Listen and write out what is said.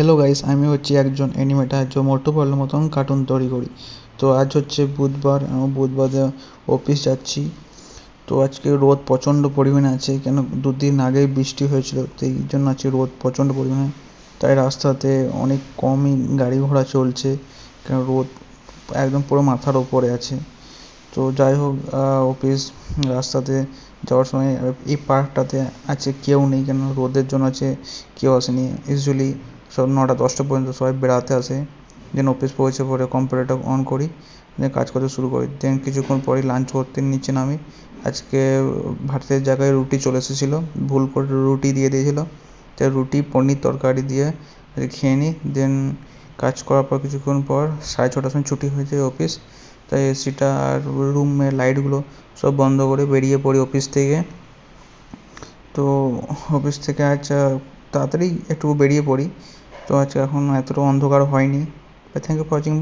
Hello guys, আমি হচ্ছি একজন অ্যানিমেটার যে মোটু পাতলুর মতন কার্টুন তৈরি করি। তো আজ হচ্ছে বুধবার, আমি বুধবারে অফিস যাচ্ছি। তো আজকে রোদ প্রচণ্ড পরিমাণে আছে, কেন দুদিন আগেই বৃষ্টি হয়েছিল, তো এই জন্য আজকে রোদ প্রচণ্ড পরিমাণে। তাই রাস্তাতে অনেক কমই গাড়ি ঘোড়া চলছে, কেন রোদ একদম পুরো মাথার ওপরে আছে। তো যাই হোক, অফিস রাস্তাতে যাওয়ার সময় এই পার্কটাতে আছে কেউ নেই, কেন রোদের জন্য আছে কেউ আসেনি। ইউজুয়ালি সব 9টা 10টা পর্যন্ত সবাই বেড়াতে আসে। দেন অফিস পৌঁছে পরে কম্পিউটারটা অন করি, দেন কাজ করতে শুরু করি। দেন কিছুক্ষণ পরেই লাঞ্চ করতে নিচে নামি। আজকে ভাতের জায়গায় রুটি চলে এসেছিলো, ভুল করে রুটি দিয়ে দিয়েছিলো। তাই রুটি পনির তরকারি দিয়ে খেয়ে নিই। দেন কাজ করার পর কিছুক্ষণ পর 6:30টার সময় ছুটি হয়ে যায় অফিস। তাই এসিটা আর রুমের লাইটগুলো সব বন্ধ করে বেরিয়ে পড়ি অফিস থেকে। তো অফিস থেকে আজ তাড়াতাড়ি একটু বেরিয়ে পড়ি। তো আজকে এখন এতটা অন্ধকার হয়নি। Thank you for watching.